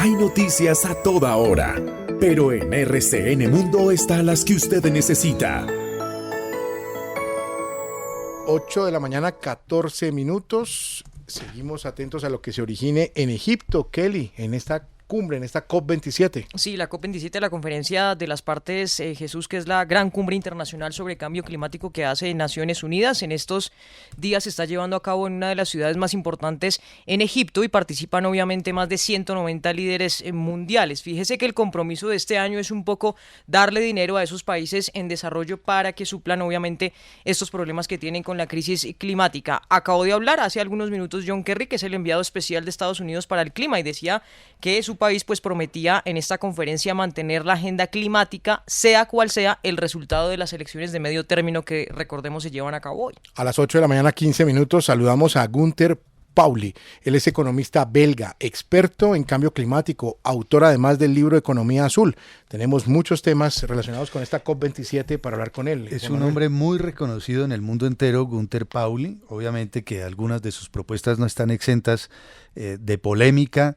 Hay noticias a toda hora, pero en RCN Mundo están las que usted necesita. 8 de la mañana, 14 minutos. Seguimos atentos a lo que se origine en Egipto, Kelly, en esta cumbre, en esta COP27. Sí, la COP27, la conferencia de las partes, Jesús, que es la gran cumbre internacional sobre cambio climático que hace Naciones Unidas. En estos días se está llevando a cabo en una de las ciudades más importantes en Egipto y participan obviamente más de 190 líderes mundiales. Fíjese que el compromiso de este año es un poco darle dinero a esos países en desarrollo para que suplan obviamente estos problemas que tienen con la crisis climática. Acabo de hablar hace algunos minutos John Kerry, que es el enviado especial de Estados Unidos para el clima, y decía que su país pues prometía en esta conferencia mantener la agenda climática, sea cual sea el resultado de las elecciones de medio término que, recordemos, se llevan a cabo hoy. A las 8 de la mañana, 15 minutos, saludamos a Gunther Pauli. Él es economista belga, experto en cambio climático, autor además del libro Economía Azul. Tenemos muchos temas relacionados con esta COP27 para hablar con él. Es un hombre muy reconocido en el mundo entero, Gunther Pauli. Obviamente que algunas de sus propuestas no están exentas de polémica.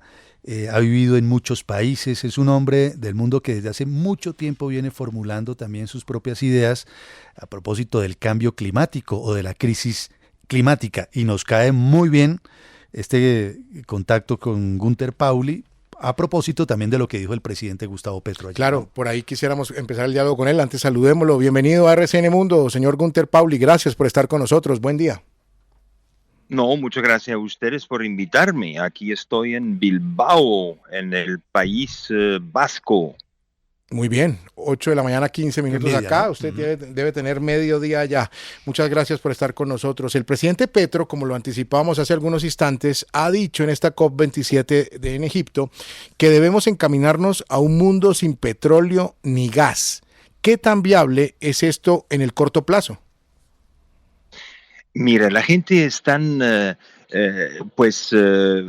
Ha vivido en muchos países, es un hombre del mundo que desde hace mucho tiempo viene formulando también sus propias ideas a propósito del cambio climático o de la crisis climática, y nos cae muy bien este contacto con Gunther Pauli a propósito también de lo que dijo el presidente Gustavo Petro ayer. Claro, por ahí quisiéramos empezar el diálogo con él. Antes saludémoslo. Bienvenido a RCN Mundo, señor Gunther Pauli. Gracias por estar con nosotros. Buen día. No, muchas gracias a ustedes por invitarme. Aquí estoy en Bilbao, en el país vasco. Muy bien, 8 de la mañana, 15 minutos acá. ¿No? Usted debe tener mediodía allá. Muchas gracias por estar con nosotros. El presidente Petro, como lo anticipábamos hace algunos instantes, ha dicho en esta COP27 en Egipto que debemos encaminarnos a un mundo sin petróleo ni gas. ¿Qué tan viable es esto en el corto plazo? Mira, la gente están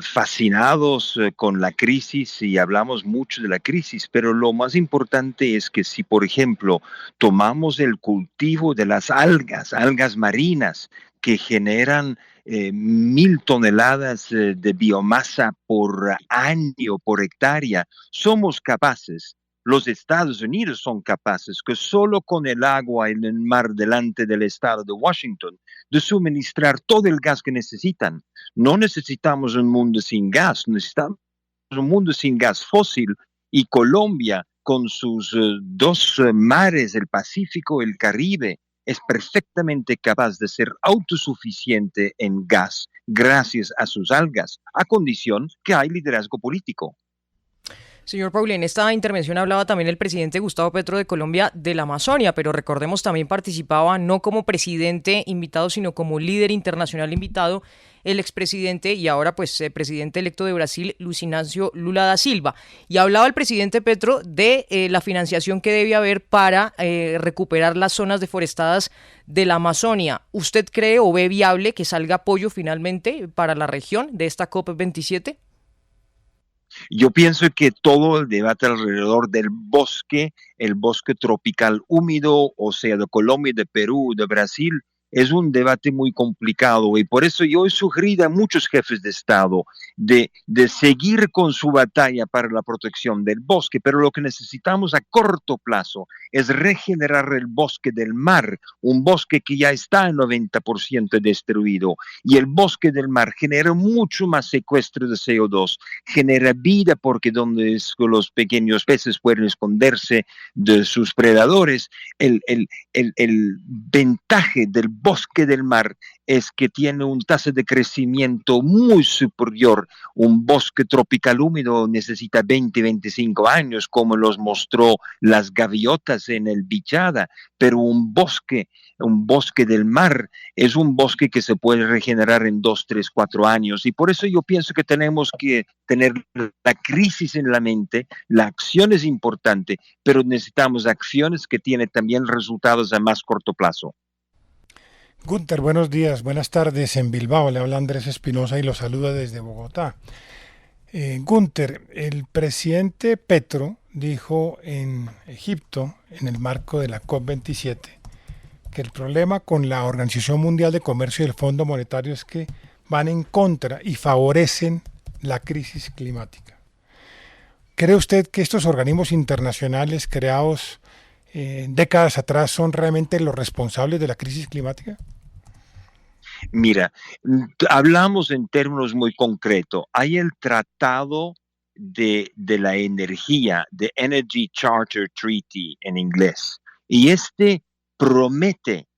fascinados con la crisis y hablamos mucho de la crisis, pero lo más importante es que si, por ejemplo, tomamos el cultivo de las algas marinas que generan 1.000 toneladas de biomasa por año, por hectárea, somos capaces. Los Estados Unidos son capaces que solo con el agua en el mar delante del estado de Washington de suministrar todo el gas que necesitan. No necesitamos un mundo sin gas, necesitamos un mundo sin gas fósil, y Colombia con sus dos mares, el Pacífico y el Caribe, es perfectamente capaz de ser autosuficiente en gas gracias a sus algas, a condición que hay liderazgo político. Señor Pauli, en esta intervención hablaba también el presidente Gustavo Petro de Colombia de la Amazonia, pero recordemos también participaba no como presidente invitado, sino como líder internacional invitado, el expresidente y ahora pues presidente electo de Brasil, Luiz Inácio Lula da Silva. Y hablaba el presidente Petro de la financiación que debe haber para recuperar las zonas deforestadas de la Amazonia. ¿Usted cree o ve viable que salga apoyo finalmente para la región de esta COP27? Yo pienso que todo el debate alrededor del bosque, el bosque tropical húmedo, o sea, de Colombia, de Perú, de Brasil, es un debate muy complicado, y por eso yo he sugerido a muchos jefes de Estado de seguir con su batalla para la protección del bosque, pero lo que necesitamos a corto plazo es regenerar el bosque del mar, un bosque que ya está en 90% destruido, y el bosque del mar genera mucho más secuestro de CO2, genera vida porque donde los pequeños peces pueden esconderse de sus predadores, el ventaje del bosque del mar es que tiene un tasa de crecimiento muy superior. Un bosque tropical húmedo necesita 20-25 años, como los mostró las gaviotas en el Bichada, pero un bosque del mar es un bosque que se puede regenerar en 2, 3, 4 años, y por eso yo pienso que tenemos que tener la crisis en la mente. La acción es importante, pero necesitamos acciones que tienen también resultados a más corto plazo. Gunther, buenos días, buenas tardes en Bilbao. Le habla Andrés Espinosa y lo saluda desde Bogotá. Gunther, el presidente Petro dijo en Egipto, en el marco de la COP27, que el problema con la Organización Mundial de Comercio y el Fondo Monetario es que van en contra y favorecen la crisis climática. ¿Cree usted que estos organismos internacionales creados décadas atrás son realmente los responsables de la crisis climática? Mira, hablamos en términos muy concretos. Hay el Tratado de la Energía, the Energy Charter Treaty en inglés, y este promete,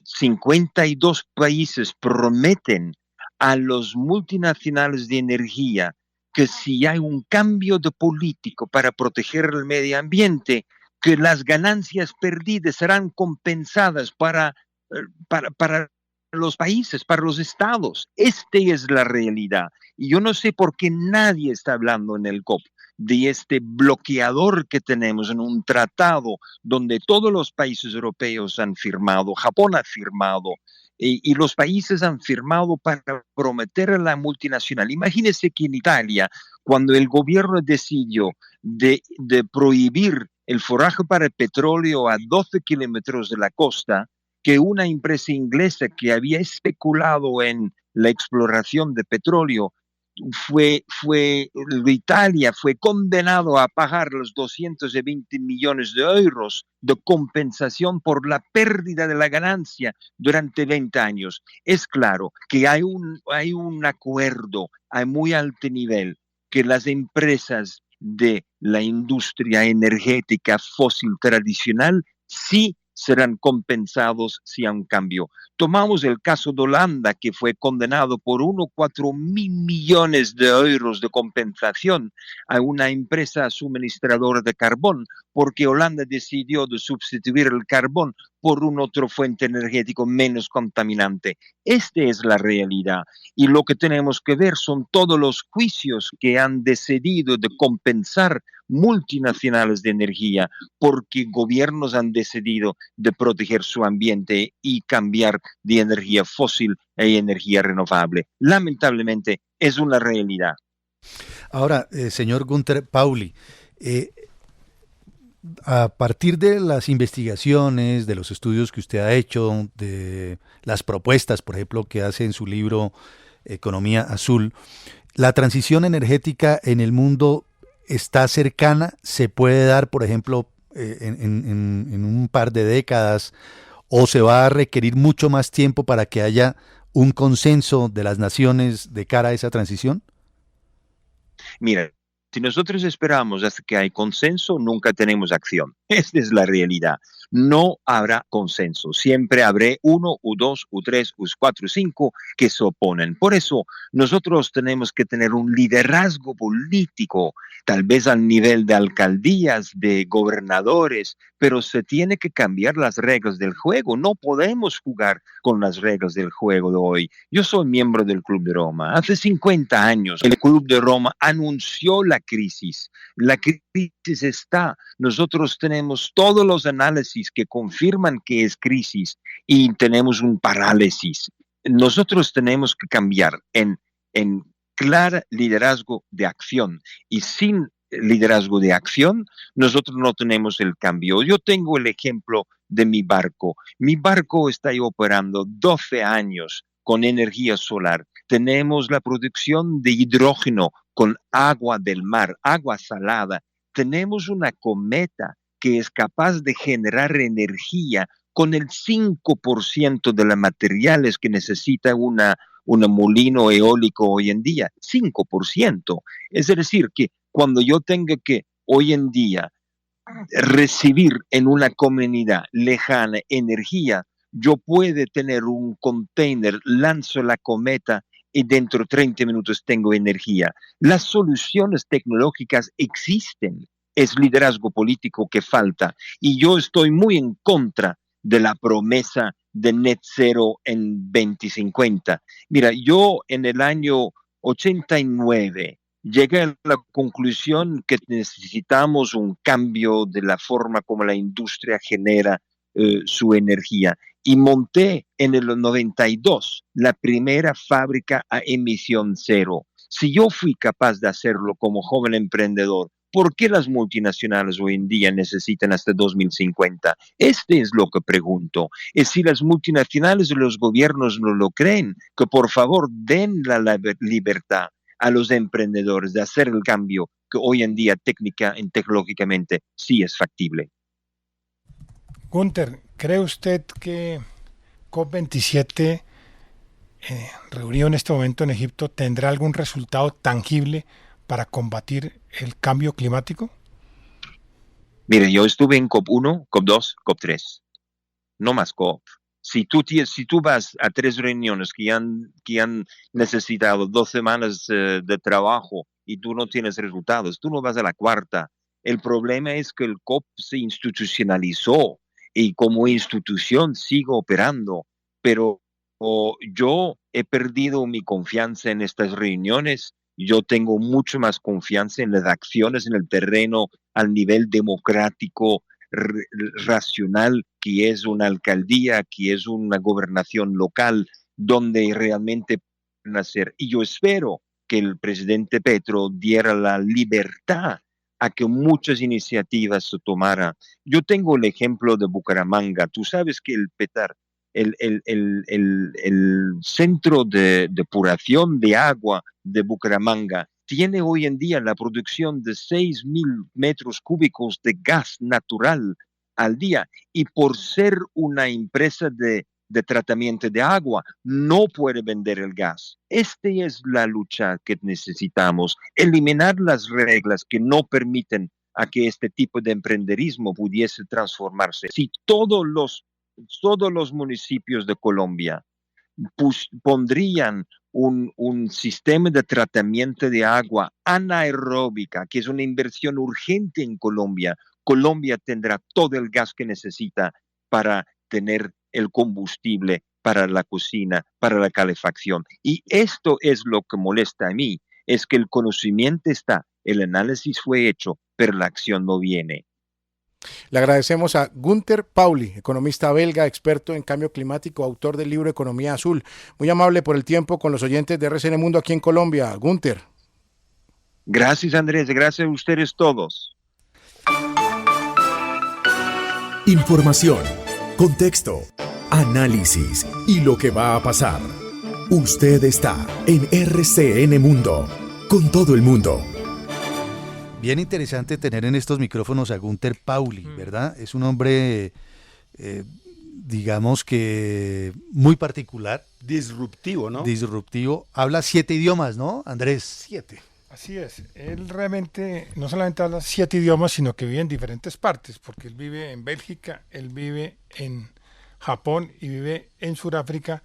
52 países prometen a los multinacionales de energía que si hay un cambio de político para proteger el medio ambiente, que las ganancias perdidas serán compensadas para los países, para los estados. Esta es la realidad. Y yo no sé por qué nadie está hablando en el COP de este bloqueador que tenemos en un tratado donde todos los países europeos han firmado, Japón ha firmado, y los países han firmado para prometer a la multinacional. Imagínense que en Italia, cuando el gobierno decidió de prohibir el foraje para el petróleo a 12 kilómetros de la costa, que una empresa inglesa que había especulado en la exploración de petróleo Italia fue condenado a pagar los 220 millones de euros de compensación por la pérdida de la ganancia durante 20 años. Es claro que hay un acuerdo a muy alto nivel que las empresas de la industria energética fósil tradicional sí serán compensados si hay un cambio. Tomamos el caso de Holanda, que fue condenado por 1,4 mil millones de euros de compensación a una empresa suministradora de carbón, porque Holanda decidió de sustituir el carbón por una otra fuente energética menos contaminante. Esta es la realidad. Y lo que tenemos que ver son todos los juicios que han decidido de compensar multinacionales de energía porque gobiernos han decidido de proteger su ambiente y cambiar de energía fósil a energía renovable. Lamentablemente es una realidad. Ahora, señor Gunther Pauli, a partir de las investigaciones, de los estudios que usted ha hecho, de las propuestas, por ejemplo, que hace en su libro Economía Azul, la transición energética en el mundo está cercana, se puede dar, por ejemplo, en un par de décadas, o se va a requerir mucho más tiempo para que haya un consenso de las naciones de cara a esa transición? Mira, si nosotros esperamos hasta que hay consenso, nunca tenemos acción. Esta es la realidad. No habrá consenso. Siempre habrá uno, u dos, u tres, u cuatro, u cinco que se oponen. Por eso nosotros tenemos que tener un liderazgo político, tal vez al nivel de alcaldías, de gobernadores, pero se tiene que cambiar las reglas del juego. No podemos jugar con las reglas del juego de hoy. Yo soy miembro del Club de Roma. Hace 50 años el Club de Roma anunció la crisis. La crisis está. Nosotros tenemos todos los análisis que confirman que es crisis y tenemos un parálisis. Nosotros tenemos que cambiar en claro liderazgo de acción, y sin liderazgo de acción nosotros no tenemos el cambio. Yo tengo el ejemplo de mi barco. Mi barco está operando 12 años con energía solar. Tenemos la producción de hidrógeno con agua del mar, agua salada. Tenemos una cometa que es capaz de generar energía con el 5% de los materiales que necesita un molino eólico hoy en día, 5%. Es decir, que cuando yo tenga que hoy en día recibir en una comunidad lejana energía, yo puedo tener un container, lanzo la cometa y dentro de 30 minutos tengo energía. Las soluciones tecnológicas existen. Es liderazgo político que falta. Y yo estoy muy en contra de la promesa de net cero en 2050. Mira, yo en el año 89 llegué a la conclusión que necesitamos un cambio de la forma como la industria genera su energía. Y monté en el 92 la primera fábrica a emisión cero. Si yo fui capaz de hacerlo como joven emprendedor, ¿por qué las multinacionales hoy en día necesitan hasta 2050? Este es lo que pregunto. Es si las multinacionales y los gobiernos no lo creen, que por favor den la libertad a los emprendedores de hacer el cambio que hoy en día tecnológicamente sí es factible. Gunther, ¿cree usted que COP27 reunido en este momento en Egipto tendrá algún resultado tangible para combatir el cambio climático? Mire, yo estuve en COP1, COP2, COP3, no más COP. Si tú vas a 3 reuniones que han necesitado 2 semanas de trabajo y tú no tienes resultados, tú no vas a la 4ª. El problema es que el COP se institucionalizó y como institución sigue operando, pero yo he perdido mi confianza en estas reuniones. Yo tengo mucho más confianza en las acciones en el terreno al nivel democrático, racional, que es una alcaldía, que es una gobernación local, donde realmente pueden hacer. Y yo espero que el presidente Petro diera la libertad a que muchas iniciativas se tomaran. Yo tengo el ejemplo de Bucaramanga. Tú sabes que el centro de depuración de agua de Bucaramanga tiene hoy en día la producción de 6.000 metros cúbicos de gas natural al día, y por ser una empresa de tratamiento de agua no puede vender el gas. Esta es la lucha que necesitamos, eliminar las reglas que no permiten a que este tipo de emprenderismo pudiese transformarse. Si todos los municipios de Colombia pondrían un sistema de tratamiento de agua anaeróbica, que es una inversión urgente en Colombia, Colombia tendrá todo el gas que necesita para tener el combustible para la cocina, para la calefacción. Y esto es lo que molesta a mí, es que el conocimiento está, el análisis fue hecho, pero la acción no viene. Le agradecemos a Gunther Pauli, economista belga, experto en cambio climático, autor del libro Economía Azul. Muy amable por el tiempo con los oyentes de RCN Mundo aquí en Colombia. Gunther. Gracias, Andrés. Gracias a ustedes todos. Información, contexto, análisis y lo que va a pasar. Usted está en RCN Mundo, con todo el mundo. Bien interesante tener en estos micrófonos a Gunther Pauli, ¿verdad? Es un hombre, digamos que muy particular. Disruptivo, ¿no? Disruptivo. Habla 7 idiomas, ¿no, Andrés? 7. Así es. Él realmente no solamente habla 7 idiomas, sino que vive en diferentes partes, porque él vive en Bélgica, él vive en Japón y vive en Sudáfrica,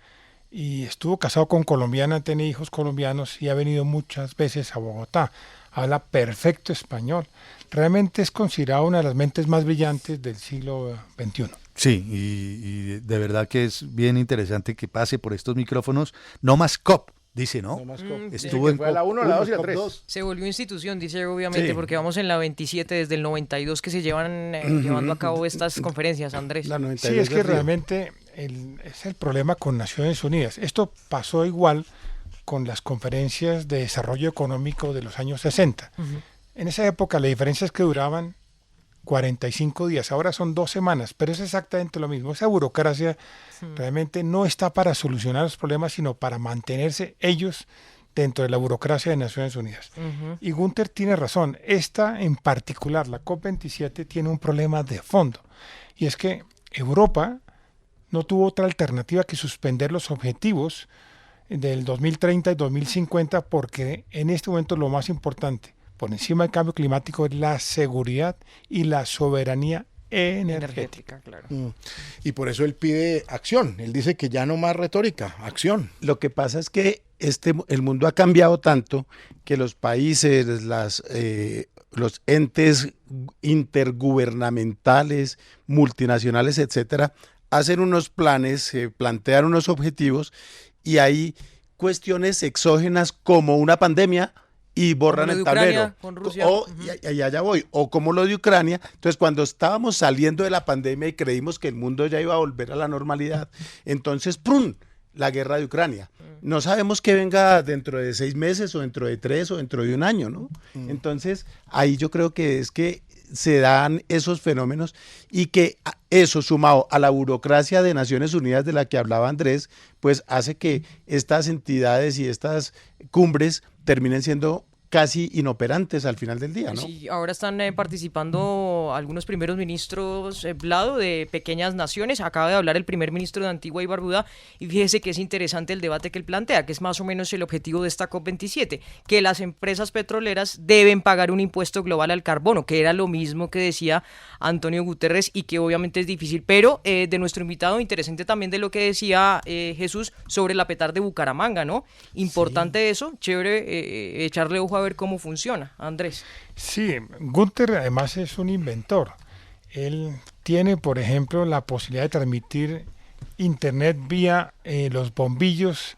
y estuvo casado con colombiana, tiene hijos colombianos y ha venido muchas veces a Bogotá. Habla perfecto español. Realmente es considerado una de las mentes más brillantes del siglo XXI. Sí, y de verdad que es bien interesante que pase por estos micrófonos. No más COP, dice, ¿no? No más COP. Estuvo en fue a la 1, la 2 y la 3. Se volvió institución, dice obviamente, Sí. porque vamos en la 27 desde el 92 que se llevan llevando a cabo estas conferencias, Andrés. La 92 Sí, es que de Río. realmente es el problema con Naciones Unidas. Esto pasó igual con las conferencias de desarrollo económico de los años 60. En esa época la diferencia es que duraban 45 días, ahora son 2 semanas, pero es exactamente lo mismo. Esa burocracia realmente no está para solucionar los problemas, sino para mantenerse ellos dentro de la burocracia de Naciones Unidas. Y Gunther tiene razón, esta en particular, la COP27, tiene un problema de fondo, y es que Europa no tuvo otra alternativa que suspender los objetivos del 2030 y 2050, porque en este momento lo más importante, por encima del cambio climático, es la seguridad y la soberanía energética. Claro. Y por eso él pide acción. Él dice que ya no más retórica, acción. Lo que pasa es que el mundo ha cambiado tanto que los países, los entes intergubernamentales, multinacionales, etcétera, hacen unos planes, plantean unos objetivos, y hay cuestiones exógenas como una pandemia y borran el tablero. Con Rusia. Y allá voy. O como lo de Ucrania. Entonces, cuando estábamos saliendo de la pandemia y creímos que el mundo ya iba a volver a la normalidad, entonces, ¡prum!, la guerra de Ucrania. No sabemos qué venga dentro de 6 meses o dentro de 3 o dentro de un año, ¿no? Entonces, ahí yo creo que es que se dan esos fenómenos y que eso sumado a la burocracia de Naciones Unidas de la que hablaba Andrés, pues hace que estas entidades y estas cumbres terminen siendo casi inoperantes al final del día, ¿no? Sí, ahora están participando algunos primeros ministros, Vlado, de pequeñas naciones. Acaba de hablar el primer ministro de Antigua y Barbuda y fíjese que es interesante el debate que él plantea, que es más o menos el objetivo de esta COP27, que las empresas petroleras deben pagar un impuesto global al carbono, que era lo mismo que decía Antonio Guterres y que obviamente es difícil, pero de nuestro invitado, interesante también de lo que decía Jesús sobre la petar de Bucaramanga, ¿no? Importante sí. Eso, chévere echarle ojo a ver cómo funciona, Andrés. Sí, Gunther además es un inventor. Él tiene, por ejemplo, la posibilidad de transmitir internet vía los bombillos.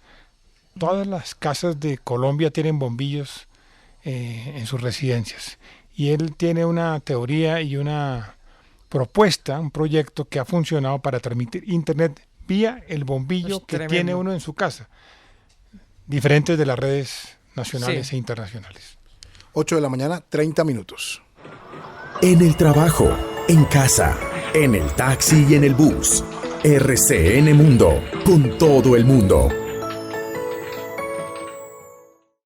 Todas las casas de Colombia tienen bombillos en sus residencias. Y él tiene una teoría y una propuesta, un proyecto que ha funcionado para transmitir internet vía el bombillo que tiene uno en su casa, diferentes de las redes nacionales e internacionales. 8 de la mañana, 30 minutos. En el trabajo, en casa, en el taxi y en el bus. RCN Mundo, con todo el mundo.